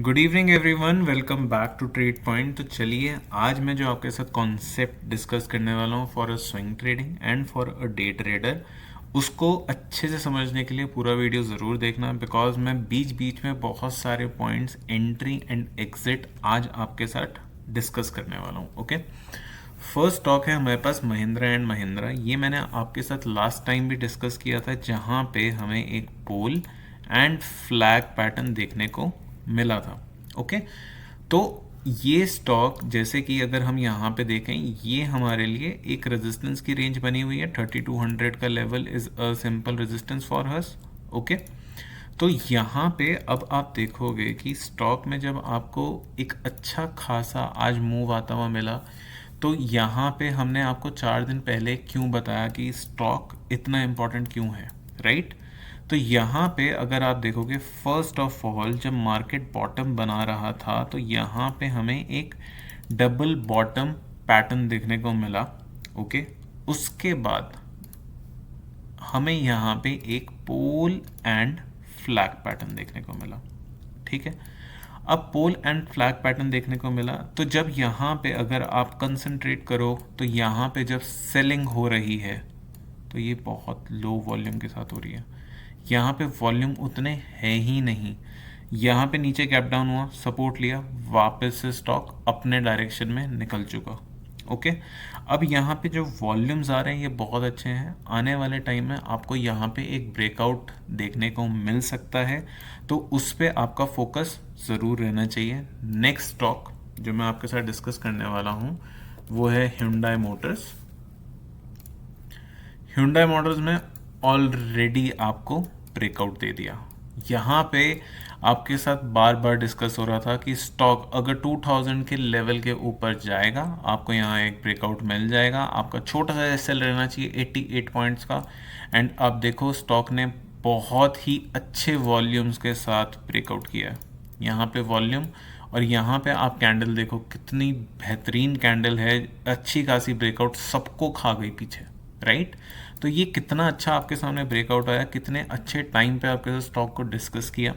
Good evening everyone, welcome back to trade point. तो चलिए आज मैं जो आपके साथ कॉन्सेप्ट डिस्कस करने वाला हूँ for a swing trading and for a day trader, उसको अच्छे से समझने के लिए पूरा वीडियो ज़रूर देखना, बिकॉज मैं बीच बीच में बहुत सारे पॉइंट्स एंट्री एंड एग्जिट आज आपके साथ डिस्कस करने वाला हूँ। ओके, फर्स्ट स्टॉक है हमारे पास महिंद्रा एंड महिंद्रा। ये मैंने आपके साथ लास्ट टाइम भी डिस्कस किया था, जहाँ पे हमें एक पोल एंड फ्लैग पैटर्न देखने को मिला था। ओके, तो ये स्टॉक जैसे कि अगर हम यहाँ पे देखें, ये हमारे लिए एक रेजिस्टेंस की रेंज बनी हुई है। 3200 का level is a simple resistance for us. Okay, तो यहाँ पे अब आप देखोगे कि स्टॉक में जब आपको एक अच्छा खासा आज मूव आता हुआ मिला, तो यहाँ पे हमने आपको 4 दिन पहले क्यों बताया कि स्टॉक इतना इम्पोर्टेंट क्यों है, राइट? तो यहाँ पे अगर आप देखोगे, फर्स्ट ऑफ ऑल जब मार्केट बॉटम बना रहा था तो यहाँ पे हमें एक डबल बॉटम पैटर्न देखने को मिला। ओके, उसके बाद हमें यहाँ पे एक पोल एंड फ्लैग पैटर्न देखने को मिला। ठीक है, अब पोल एंड फ्लैग पैटर्न देखने को मिला, तो जब यहाँ पे अगर आप कंसंट्रेट करो तो यहाँ पे जब सेलिंग हो रही है तो ये बहुत लो वॉल्यूम के साथ हो रही है। यहाँ पे वॉल्यूम उतने है ही नहीं। यहाँ पे नीचे गैप डाउन हुआ, सपोर्ट लिया, वापस से स्टॉक अपने डायरेक्शन में निकल चुका। ओके, अब यहाँ पे जो वॉल्यूम्स आ रहे हैं ये बहुत अच्छे हैं। आने वाले टाइम में आपको यहाँ पे एक ब्रेकआउट देखने को मिल सकता है, तो उस पर आपका फोकस ज़रूर रहना चाहिए। नेक्स्ट स्टॉक जो मैं आपके साथ डिस्कस करने वाला हूँ वो है Hyundai मोटर्स। Hyundai मोटर्स में ऑलरेडी आपको ब्रेकआउट दे दिया। यहाँ पे आपके साथ बार बार डिस्कस हो रहा था कि स्टॉक अगर 2000 के लेवल के ऊपर जाएगा, आपको यहाँ एक ब्रेकआउट मिल जाएगा। आपका छोटा सा एसएल रहना चाहिए 88 पॉइंट्स का। एंड आप देखो स्टॉक ने बहुत ही अच्छे वॉल्यूम्स के साथ ब्रेकआउट किया है। यहाँ पे वॉल्यूम और यहाँ पे आप कैंडल देखो, कितनी बेहतरीन कैंडल है, अच्छी खासी ब्रेकआउट, सबको खा गई पीछे, राइट? तो ये कितना अच्छा आपके सामने ब्रेकआउट आया, कितने अच्छे टाइम पे आपके साथ स्टॉक को डिस्कस किया।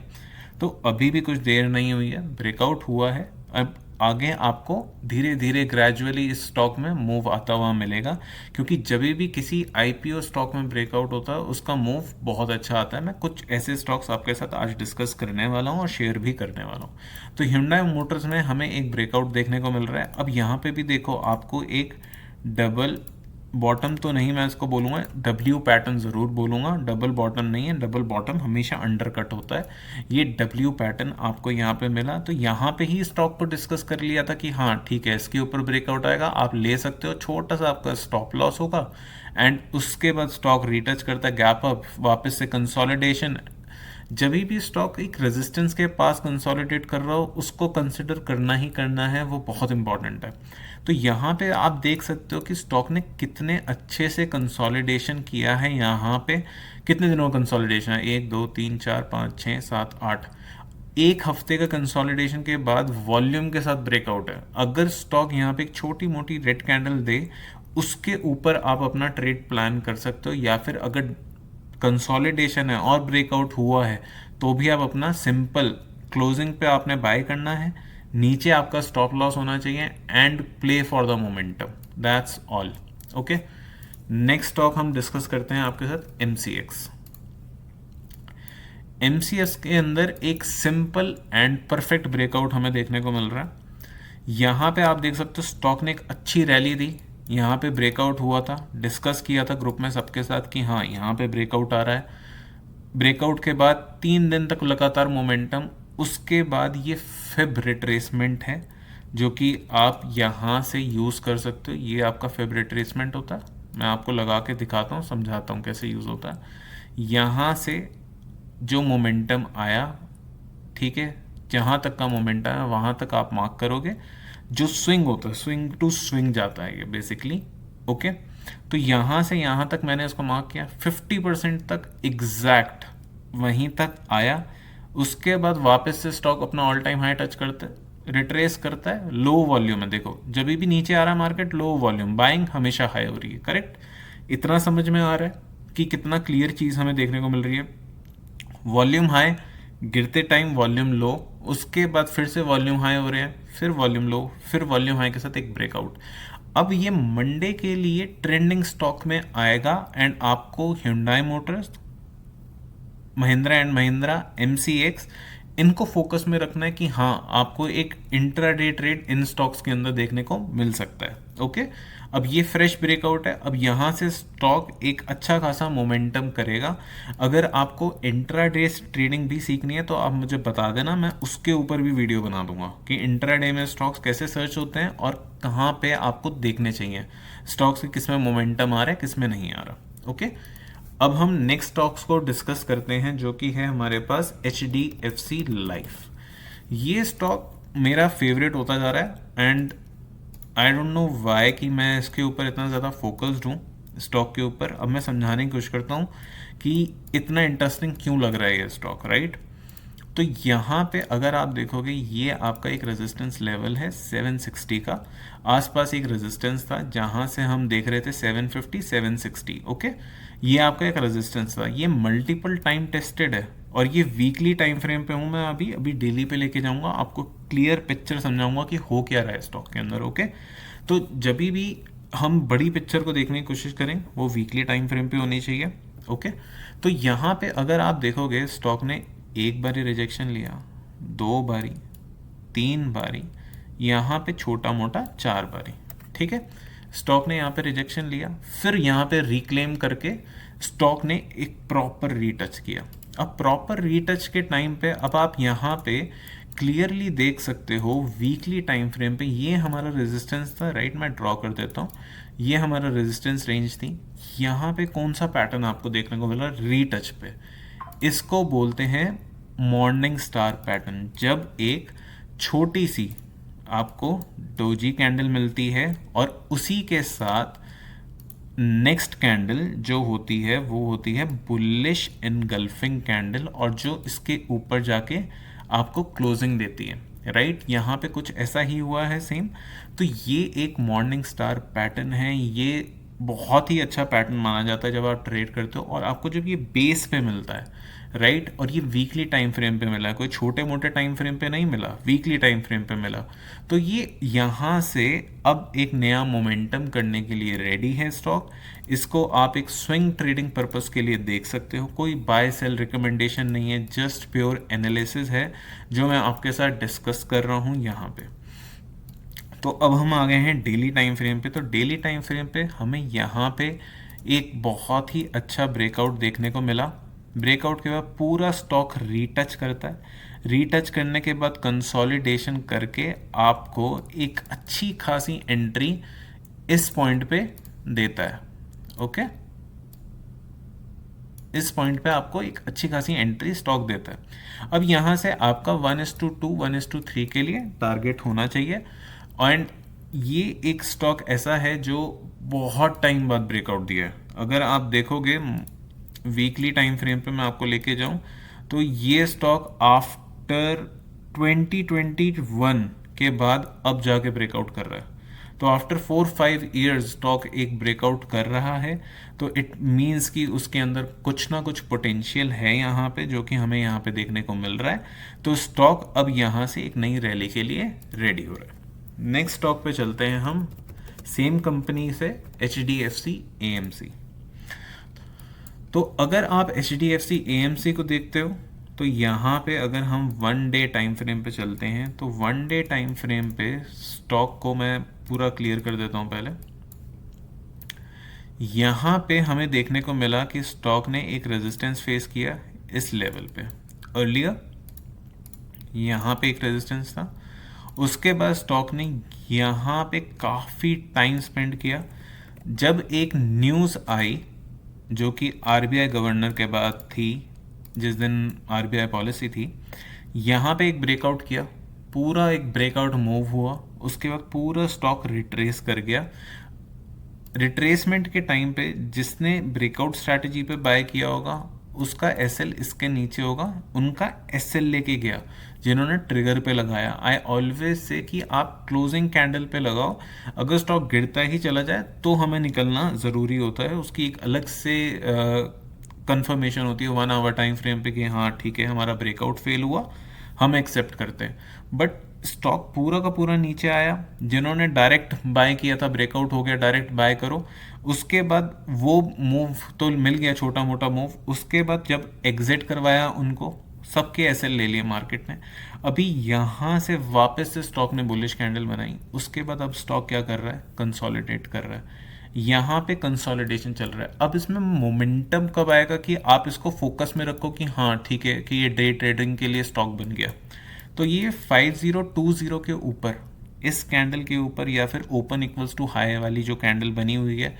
तो अभी भी कुछ देर नहीं हुई है, ब्रेकआउट हुआ है। अब आगे आपको धीरे धीरे ग्रेजुअली इस स्टॉक में मूव आता हुआ मिलेगा, क्योंकि जब भी किसी आईपीओ स्टॉक में ब्रेकआउट होता है उसका मूव बहुत अच्छा आता है। मैं कुछ ऐसे स्टॉक्स आपके साथ आज डिस्कस करने वाला हूँ और शेयर भी करने वाला हूँ। तो Hyundai मोटर्स में हमें एक ब्रेकआउट देखने को मिल रहा है। अब यहाँ पे भी देखो, आपको एक डबल बॉटम तो नहीं, मैं इसको बोलूँगा डब्ल्यू पैटर्न ज़रूर बोलूँगा, डबल बॉटम नहीं है। डबल बॉटम हमेशा अंडर कट होता है। ये डब्ल्यू पैटर्न आपको यहाँ पे मिला, तो यहाँ पे ही स्टॉक को डिस्कस कर लिया था कि हाँ ठीक है, इसके ऊपर ब्रेकआउट आएगा, आप ले सकते हो, छोटा सा आपका स्टॉप लॉस होगा। एंड उसके बाद स्टॉक रिटच करता है, गैप अप, वापस से कंसोलिडेशन। जब भी स्टॉक एक रेजिस्टेंस के पास कंसोलिडेट कर रहा हो, उसको कंसिडर करना ही करना है, वो बहुत इंपॉर्टेंट है। तो यहाँ पे आप देख सकते हो कि स्टॉक ने कितने अच्छे से कंसोलिडेशन किया है। यहाँ पे कितने दिनों का कंसोलिडेशन है? 1 2 3 4 5 6 7 8, एक हफ्ते का कंसोलिडेशन के बाद वॉल्यूम के साथ ब्रेकआउट है। अगर स्टॉक यहाँ पे एक छोटी मोटी रेड कैंडल दे, उसके ऊपर आप अपना ट्रेड प्लान कर सकते हो, या फिर अगर कंसोलिडेशन है और ब्रेकआउट हुआ है तो भी आप अपना सिंपल क्लोजिंग पे आपने बाय करना है, नीचे आपका स्टॉप लॉस होना चाहिए, and play for the momentum. That's all. Okay, next stock हम डिस्कस करते हैं आपके साथ एमसीएक्स। एमसीएक्स के अंदर एक सिंपल एंड परफेक्ट ब्रेकआउट हमें देखने को मिल रहा है। यहाँ पे आप देख सकते हो स्टॉक ने एक अच्छी रैली दी, यहाँ पे ब्रेकआउट हुआ था, डिस्कस किया था ग्रुप में सबके साथ कि हाँ यहाँ पे ब्रेकआउट आ रहा है। ब्रेकआउट के बाद 3 दिन तक लगातार मोमेंटम, उसके बाद ये फिब रिट्रेसमेंट है जो कि आप यहाँ से यूज़ कर सकते हो। ये आपका फिब रिट्रेसमेंट होता है, मैं आपको लगा के दिखाता हूँ, समझाता हूँ कैसे यूज़ होता है। यहाँ से जो मोमेंटम आया, ठीक है, जहाँ तक का मोमेंटम है वहाँ तक आप मार्क करोगे। जो स्विंग होता है, स्विंग टू स्विंग जाता है ये बेसिकली। ओके, तो यहाँ से यहाँ तक मैंने इसको मार्क किया, 50% तक एग्जैक्ट वहीं तक आया। उसके बाद वापस से स्टॉक अपना ऑल टाइम हाई टच करता है, रिट्रेस करता है, लो वॉल्यूम है। देखो जब भी नीचे आ रहा है मार्केट, लो वॉल्यूम, बाइंग हमेशा हाई हो रही है, करेक्ट? इतना समझ में आ रहा है? कि कितना क्लियर चीज़ हमें देखने को मिल रही है। वॉल्यूम हाई, गिरते टाइम वॉल्यूम लो, उसके बाद फिर से वॉल्यूम हाई हो रहे हैं, फिर वॉल्यूम लो, फिर वॉल्यूम हाई के साथ एक ब्रेकआउट। अब ये मंडे के लिए ट्रेंडिंग स्टॉक में आएगा एंड आपको Hyundai Motors, Mahindra and Mahindra, MCX, इनको फोकस में रखना है कि हाँ आपको एक इंट्राडे ट्रेड इन स्टॉक्स के अंदर देखने को मिल सकता है। ओके, अब ये फ्रेश ब्रेकआउट है, अब यहाँ से स्टॉक एक अच्छा खासा मोमेंटम करेगा। अगर आपको इंट्राडे ट्रेडिंग भी सीखनी है तो आप मुझे बता देना, मैं उसके ऊपर भी वीडियो बना दूंगा कि इंट्राडे में स्टॉक्स कैसे सर्च होते हैं और कहाँ पे आपको देखने चाहिए स्टॉक्स के, किस में मोमेंटम आ रहा है किस में नहीं आ रहा। ओके, अब हम नेक्स्ट स्टॉक्स को डिस्कस करते हैं जो कि है हमारे पास HDFC लाइफ। ये स्टॉक मेरा फेवरेट होता जा रहा है and I don't know why कि मैं इसके ऊपर इतना ज़्यादा फोकस्ड हूँ स्टॉक के ऊपर। अब मैं समझाने की कोशिश करता हूँ कि इतना इंटरेस्टिंग क्यों लग रहा है ये स्टॉक, राइट। तो यहाँ पे अगर आप देखोगे ये आपका एक रेजिस्टेंस लेवल है 760 का, आसपास एक रेजिस्टेंस था जहाँ से हम देख रहे थे 750 760। ओके, ये आपका एक रेजिस्टेंस था, ये मल्टीपल टाइम टेस्टेड है और ये वीकली टाइम फ्रेम पे हूँ मैं, अभी अभी डेली पे लेके जाऊँगा, आपको क्लियर पिक्चर समझाऊंगा कि हो क्या रहा है स्टॉक के अंदर। ओके, तो जब भी हम बड़ी पिक्चर को देखने की कोशिश करें वो वीकली टाइम फ्रेम पे होनी चाहिए। ओके, तो यहाँ पे अगर आप देखोगे स्टॉक ने एक बारी रिजेक्शन लिया, 2 बारी, 3 बारी, यहाँ पे छोटा मोटा 4 बारी, ठीक है। स्टॉक ने यहाँ पे रिजेक्शन लिया, फिर यहाँ पे रिक्लेम करके स्टॉक ने एक प्रॉपर रीटच किया। अब प्रॉपर रीटच के टाइम पे अब आप यहाँ पे क्लियरली देख सकते हो वीकली टाइम फ्रेम पे ये हमारा रेजिस्टेंस था, राइट। मैं ड्रॉ कर देता हूँ, ये हमारा रेजिस्टेंस रेंज थी। यहाँ पे कौन सा पैटर्न आपको देखने को मिला रीटच पे, इसको बोलते हैं मॉर्निंग स्टार पैटर्न। जब एक छोटी सी आपको डोजी कैंडल मिलती है और उसी के साथ नेक्स्ट कैंडल जो होती है वो होती है बुलिश इनगल्फिंग कैंडल, और जो इसके ऊपर जाके आपको क्लोजिंग देती है, राइट। यहाँ पे कुछ ऐसा ही हुआ है सेम। तो ये एक मॉर्निंग स्टार पैटर्न है, ये बहुत ही अच्छा पैटर्न माना जाता है जब आप ट्रेड करते हो, और आपको जब ये बेस पे मिलता है, राइट, और ये वीकली टाइम फ्रेम पे मिला, कोई छोटे मोटे टाइम फ्रेम पे नहीं मिला, वीकली टाइम फ्रेम पे मिला, तो ये यहाँ से अब एक नया मोमेंटम करने के लिए रेडी है स्टॉक। इसको आप एक स्विंग ट्रेडिंग पर्पस के लिए देख सकते हो, कोई बाय सेल रिकमेंडेशन नहीं है, जस्ट प्योर एनालिसिस है जो मैं आपके साथ डिस्कस कर रहा हूँ यहाँ पे। तो अब हम आ गए हैं डेली टाइम फ्रेम पे। तो डेली टाइम फ्रेम पे हमें यहाँ पे एक बहुत ही अच्छा ब्रेकआउट देखने को मिला। ब्रेकआउट के बाद पूरा स्टॉक रीटच करता है, रीटच करने के बाद कंसोलिडेशन करके आपको एक अच्छी खासी एंट्री इस पॉइंट पे देता है। ओके, इस पॉइंट पे आपको एक अच्छी खासी एंट्री स्टॉक देता है। अब यहाँ से आपका 1:2 1:3 के लिए टारगेट होना चाहिए। एंड ये एक स्टॉक ऐसा है जो बहुत टाइम बाद ब्रेकआउट दिया है। अगर आप देखोगे वीकली टाइम फ्रेम पे मैं आपको लेके जाऊं तो ये स्टॉक आफ्टर 2021 के बाद अब जाके ब्रेकआउट कर रहा है। तो आफ्टर 4-5 ईयर्स स्टॉक एक ब्रेकआउट कर रहा है, तो इट मीन्स कि उसके अंदर कुछ ना कुछ पोटेंशियल है यहाँ पे, जो कि हमें यहाँ पे देखने को मिल रहा है। तो स्टॉक अब यहाँ से एक नई रैली के लिए रेडी हो रहा है। नेक्स्ट स्टॉक पे चलते हैं हम, सेम कंपनी से HDFC AMC। तो अगर आप HDFC AMC को देखते हो तो यहाँ पे अगर हम 1 डे टाइम फ्रेम पे चलते हैं तो 1 डे टाइम फ्रेम पे स्टॉक को मैं पूरा क्लियर कर देता हूँ पहले। यहाँ पे हमें देखने को मिला कि स्टॉक ने एक रेजिस्टेंस फेस किया इस लेवल पे अर्लियर, यहाँ पे एक रेजिस्टेंस था। उसके बाद स्टॉक ने यहाँ पे काफ़ी टाइम स्पेंड किया। जब एक न्यूज़ आई जो कि RBI गवर्नर के बाद थी, जिस दिन RBI पॉलिसी थी, यहाँ पे एक ब्रेकआउट किया, पूरा एक ब्रेकआउट मूव हुआ। उसके बाद पूरा स्टॉक रिट्रेस कर गया। रिट्रेसमेंट के टाइम पे जिसने ब्रेकआउट स्ट्रैटेजी पे बाय किया होगा उसका एसएल इसके नीचे होगा, उनका एसएल लेके गया जिन्होंने ट्रिगर पे लगाया। आई ऑलवेज से कि आप क्लोजिंग कैंडल पे लगाओ, अगर स्टॉक गिरता ही चला जाए तो हमें निकलना ज़रूरी होता है। उसकी एक अलग से कंफर्मेशन होती है 1 आवर टाइम फ्रेम पे कि हाँ ठीक है हमारा ब्रेकआउट फेल हुआ, हम एक्सेप्ट करते हैं। बट स्टॉक पूरा का पूरा नीचे आया, जिन्होंने डायरेक्ट बाय किया था ब्रेकआउट हो गया, डायरेक्ट बाय करो। उसके बाद वो मूव तो मिल गया, छोटा मोटा मूव। उसके बाद जब एग्जिट करवाया उनको, सबके एसएल ले लिए मार्केट ने। अभी यहाँ से वापस से स्टॉक ने बुलिश कैंडल बनाई। उसके बाद अब स्टॉक क्या कर रहा है, कंसोलिडेट कर रहा है। यहाँ पे कंसोलिडेशन चल रहा है। अब इसमें मोमेंटम कब आएगा कि आप इसको फोकस में रखो कि हाँ ठीक है कि ये डे ट्रेडिंग के लिए स्टॉक बन गया। तो ये 5020 के ऊपर, इस कैंडल के ऊपर या फिर ओपन इक्वल्स टू हाई वाली जो कैंडल बनी हुई है,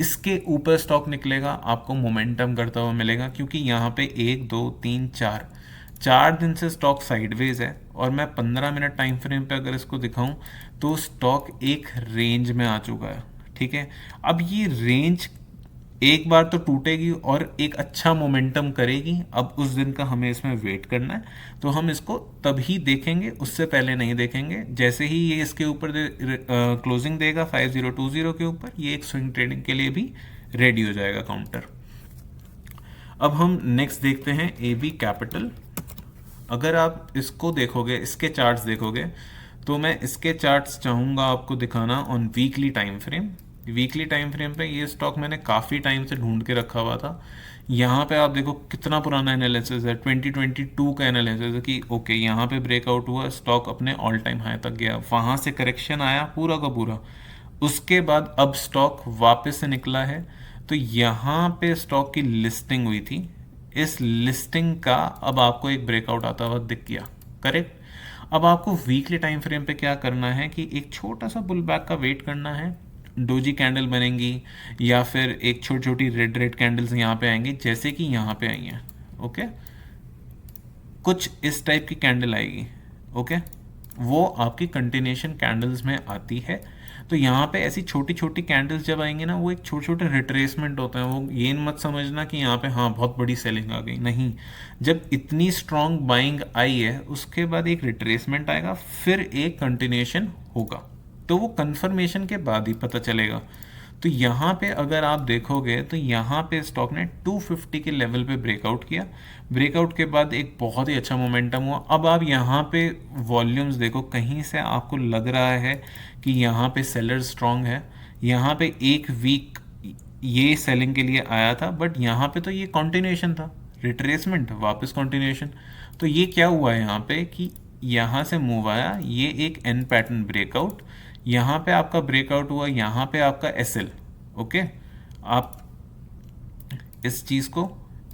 इसके ऊपर स्टॉक निकलेगा, आपको मोमेंटम करता हुआ मिलेगा। क्योंकि यहाँ पे 1 2 3 4 दिन से स्टॉक साइडवेज है, और मैं 15 मिनट टाइम फ्रेम पे अगर इसको दिखाऊं तो स्टॉक एक रेंज में आ चुका है। ठीक है, अब ये रेंज एक बार तो टूटेगी और एक अच्छा मोमेंटम करेगी। अब उस दिन का हमें इसमें वेट करना है, तो हम इसको तभी देखेंगे, उससे पहले नहीं देखेंगे। जैसे ही ये इसके ऊपर क्लोजिंग देगा 5020 के ऊपर, ये एक स्विंग ट्रेडिंग के लिए भी रेडी हो जाएगा काउंटर। अब हम नेक्स्ट देखते हैं एबी कैपिटल। अगर आप इसको देखोगे, इसके चार्ट्स देखोगे, तो मैं इसके चार्ट्स चाहूँगा आपको दिखाना on weekly time frame. Weekly time frame पे ये स्टॉक मैंने काफ़ी टाइम से ढूंढ के रखा हुआ था। यहाँ पे आप देखो कितना पुराना एनालिसिस है, 2022 का एनालिसिस है कि ओके यहाँ पे ब्रेकआउट हुआ, स्टॉक अपने ऑल टाइम हाई तक गया, वहाँ से करेक्शन आया पूरा का पूरा। उसके बाद अब स्टॉक वापस से निकला है। तो यहाँ पे स्टॉक की लिस्टिंग हुई थी, इस लिस्टिंग का अब आपको एक ब्रेकआउट आता हुआ दिख गया, करेक्ट। अब आपको वीकली टाइम फ्रेम पे क्या करना है कि एक छोटा सा पुल बैक का वेट करना है। डोजी कैंडल बनेंगी या फिर एक छोटी छोटी रेड रेड कैंडल्स यहाँ पे आएंगी, जैसे कि यहाँ पे आई हैं। ओके, कुछ इस टाइप की कैंडल आएगी। ओके, वो आपकी कंटिन्यूएशन कैंडल्स में आती है। तो यहाँ पे ऐसी छोटी छोटी कैंडल्स जब आएंगे ना, वो एक छोटे छोटे रिट्रेसमेंट होते हैं। वो ये मत समझना कि यहाँ पे हाँ बहुत बड़ी सेलिंग आ गई, नहीं। जब इतनी स्ट्रॉन्ग बाइंग आई है, उसके बाद एक रिट्रेसमेंट आएगा, फिर एक कंटिन्यूएशन होगा। तो वो कंफर्मेशन के बाद ही पता चलेगा। तो यहाँ पे अगर आप देखोगे तो यहाँ पे स्टॉक ने 250 के लेवल पे ब्रेकआउट किया। ब्रेकआउट के बाद एक बहुत ही अच्छा मोमेंटम हुआ। अब आप यहाँ पे वॉल्यूम्स देखो, कहीं से आपको लग रहा है कि यहाँ पे सेलर स्ट्रांग है। यहाँ पे एक वीक ये सेलिंग के लिए आया था, बट यहाँ पे तो ये कंटिन्यूएशन था, रिट्रेसमेंट वापस कंटिन्यूएशन। तो ये क्या हुआ है यहाँ पे कि यहाँ से मूव आया, ये एक एन पैटर्न ब्रेकआउट, यहाँ पे आपका ब्रेकआउट हुआ, यहाँ पे आपका एसएल। ओके, आप इस चीज़ को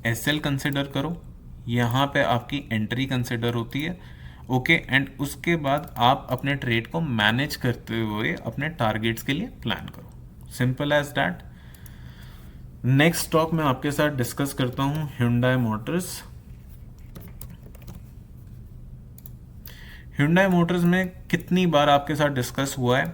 एसएल कंसिडर करो, यहाँ पे आपकी एंट्री कंसिडर होती है। ओके, एंड उसके बाद आप अपने ट्रेड को मैनेज करते हुए अपने टारगेट्स के लिए प्लान करो, simple as that. Next stock मैं आपके साथ डिस्कस करता हूँ Hyundai मोटर्स। Hyundai मोटर्स में कितनी बार आपके साथ डिस्कस हुआ है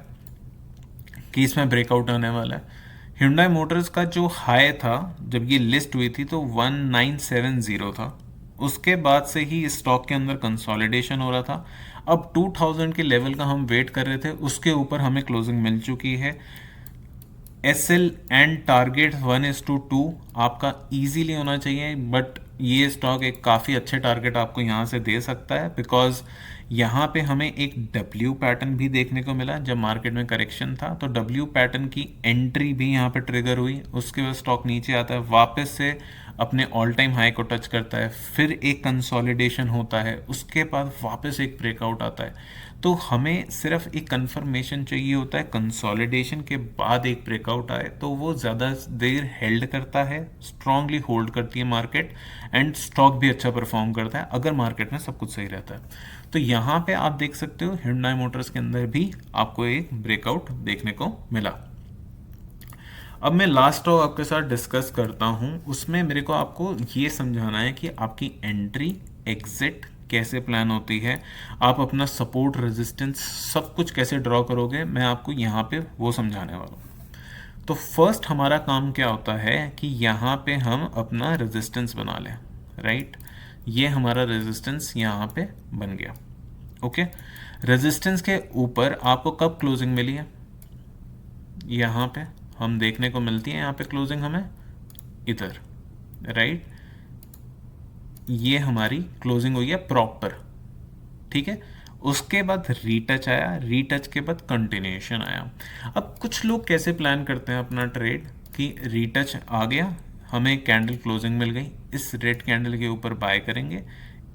कि इसमें ब्रेकआउट आने वाला है। Hyundai मोटर्स का जो हाई था जब ये लिस्ट हुई थी तो 1970 था। उसके बाद से ही स्टॉक के अंदर कंसोलिडेशन हो रहा था। अब 2000 के लेवल का हम वेट कर रहे थे, उसके ऊपर हमें क्लोजिंग मिल चुकी है। एसएल एंड टारगेट 1:2 आपका इजीली होना चाहिए, बट ये स्टॉक एक काफ़ी अच्छे टारगेट आपको यहाँ से दे सकता है, बिकॉज यहाँ पे हमें एक डब्ल्यू पैटर्न भी देखने को मिला जब मार्केट में करेक्शन था। तो डब्ल्यू पैटर्न की एंट्री भी यहाँ पे ट्रिगर हुई, उसके बाद स्टॉक नीचे आता है, वापस से अपने ऑल टाइम हाई को टच करता है, फिर एक कंसोलिडेशन होता है, उसके बाद वापस एक ब्रेकआउट आता है। तो हमें सिर्फ एक कंफर्मेशन चाहिए होता है, कंसोलिडेशन के बाद एक ब्रेकआउट आए तो वो ज़्यादा देर हेल्ड करता है, स्ट्रांगली होल्ड करती है मार्केट, एंड स्टॉक भी अच्छा परफॉर्म करता है अगर मार्केट में सब कुछ सही रहता है। तो यहाँ पे आप देख सकते हो Hyundai मोटर्स के अंदर भी आपको एक ब्रेकआउट देखने को मिला। अब मैं लास्ट स्टॉक आपके साथ डिस्कस करता हूँ, उसमें मेरे को आपको ये समझाना है कि आपकी एंट्री एग्जिट कैसे प्लान होती है, आप अपना सपोर्ट रेजिस्टेंस सब कुछ कैसे ड्रॉ करोगे, मैं आपको यहाँ पे वो समझाने वाला हूँ। तो फर्स्ट हमारा काम क्या होता है कि यहाँ पे हम अपना रेजिस्टेंस बना लें, राइट। ये हमारा रेजिस्टेंस यहाँ पे बन गया, ओके। रेजिस्टेंस के ऊपर आपको कब क्लोजिंग मिली है, यहाँ पे हम देखने को मिलती है, यहाँ पे क्लोजिंग हमें इधर, राइट। ये हमारी क्लोजिंग हुई है प्रॉपर, ठीक है। उसके बाद रीटच आया, रीटच के बाद कंटिन्यूएशन आया। अब कुछ लोग कैसे प्लान करते हैं अपना ट्रेड कि रीटच आ गया, हमें कैंडल क्लोजिंग मिल गई, इस रेड कैंडल के ऊपर बाय करेंगे,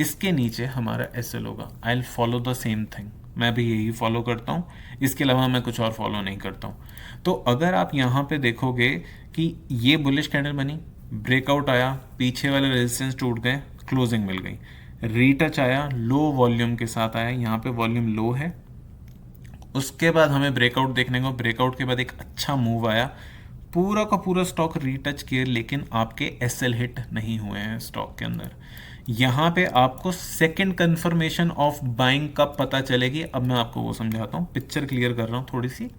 इसके नीचे हमारा एसएल होगा। I will follow the same thing, मैं भी यही फॉलो करता हूँ, इसके अलावा मैं कुछ और फॉलो नहीं करता हूँ। तो अगर आप यहाँ पे देखोगे कि ये बुलिश कैंडल बनी, ब्रेकआउट आया, पीछे वाले रेजिस्टेंस टूट गए, क्लोजिंग मिल गई, रीटच आया, लो वॉल्यूम के साथ आया, यहाँ पे वॉल्यूम लो है। उसके बाद हमें ब्रेकआउट देखने को, ब्रेकआउट के बाद एक अच्छा मूव आया, पूरा का पूरा स्टॉक रीटच किया, लेकिन आपके एसएल हिट नहीं हुए हैं स्टॉक के अंदर। यहाँ पे आपको सेकंड कंफर्मेशन ऑफ बाइंग कब पता चलेगी, अब मैं आपको वो समझाता हूँ, पिक्चर क्लियर कर रहा हूँ थोड़ी सी।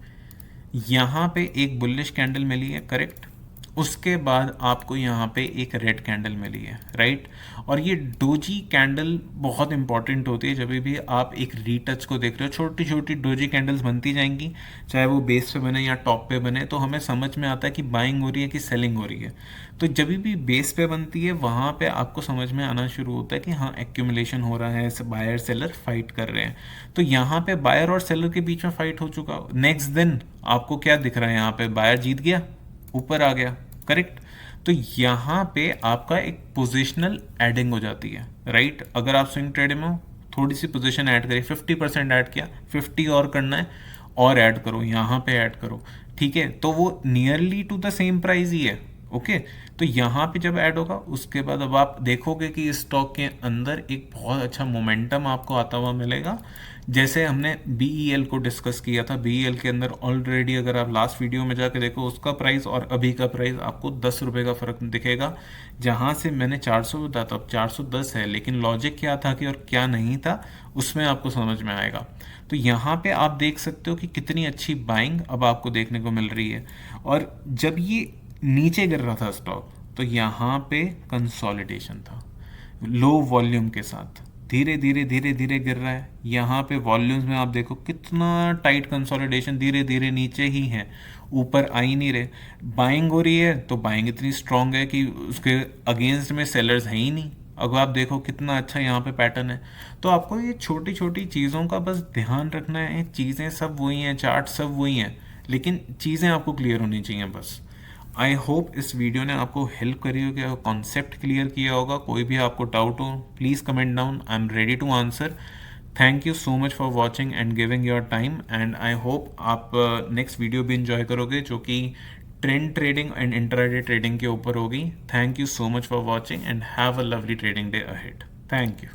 यहाँ पे एक बुलिश कैंडल मिली है, करेक्ट। उसके बाद आपको यहाँ पे एक रेड कैंडल मिली है, राइट। और ये डोजी कैंडल बहुत इंपॉर्टेंट होती है जब भी आप एक रीटच को देख रहे हो। छोटी छोटी डोजी कैंडल्स बनती जाएंगी, चाहे वो बेस पे बने या टॉप पे बने, तो हमें समझ में आता है कि बाइंग हो रही है कि सेलिंग हो रही है। तो जब भी बेस पे बनती है वहाँ पे आपको समझ में आना शुरू होता है कि हाँ एक्यूमुलेशन हो रहा है, बायर सेलर फाइट कर रहे हैं। तो यहाँ पे बायर और सेलर के बीच में फाइट हो चुका। नेक्स्ट दिन आपको क्या दिख रहा है, यहाँ पे बायर जीत गया, ऊपर आ गया, करेक्ट। तो यहाँ पे आपका एक पोजिशनल एडिंग हो जाती है, राइट। अगर आप स्विंग ट्रेड में हो, थोड़ी सी पोजीशन ऐड करिए, 50% ऐड किया, 50 और करना है, और ऐड करो, यहाँ पे ऐड करो, ठीक है। तो वो nearly to the same price ही है, ओके। तो यहाँ पे जब ऐड होगा, उसके बाद अब आप देखोगे कि इस स्टॉक के अंदर एक बहुत अच्छा मोमेंटम आपको आता हुआ मिलेगा। जैसे हमने BEL को डिस्कस किया था, BEL के अंदर ऑलरेडी अगर आप लास्ट वीडियो में जाके देखो, उसका प्राइस और अभी का प्राइस आपको 10 रुपये का फ़र्क दिखेगा। जहाँ से मैंने 400 बताया था, अब 410 है, लेकिन लॉजिक क्या था कि और क्या नहीं था, उसमें आपको समझ में आएगा। तो यहाँ पे आप देख सकते हो कि कितनी अच्छी बाइंग अब आपको देखने को मिल रही है। और जब ये नीचे गिर रहा था स्टॉक, तो यहाँ पे कंसोलिडेशन था, लो वॉल्यूम के साथ, धीरे धीरे धीरे धीरे गिर रहा है। यहाँ पे वॉल्यूम्स में आप देखो कितना टाइट कंसोलिडेशन, धीरे धीरे नीचे ही है, ऊपर आ ही नहीं रहे। बाइंग हो रही है तो बाइंग इतनी स्ट्रांग है कि उसके अगेंस्ट में सेलर्स हैं ही नहीं। अगर आप देखो कितना अच्छा यहाँ पे पैटर्न है। तो आपको ये छोटी छोटी चीज़ों का बस ध्यान रखना है, चीज़ें सब वही हैं, चार्ट सब वही हैं, लेकिन चीज़ें आपको क्लियर होनी चाहिए बस। आई होप इस वीडियो ने आपको हेल्प करी होगी, कॉन्सेप्ट क्लियर किया होगा। कोई भी आपको डाउट हो please comment down, I am ready to answer. Thank you so much for watching and giving your time, and I hope आप नेक्स्ट वीडियो भी इंजॉय करोगे जो कि trend trading and intraday trading के ऊपर होगी। Thank you so much for watching and have a lovely trading day ahead. Thank you.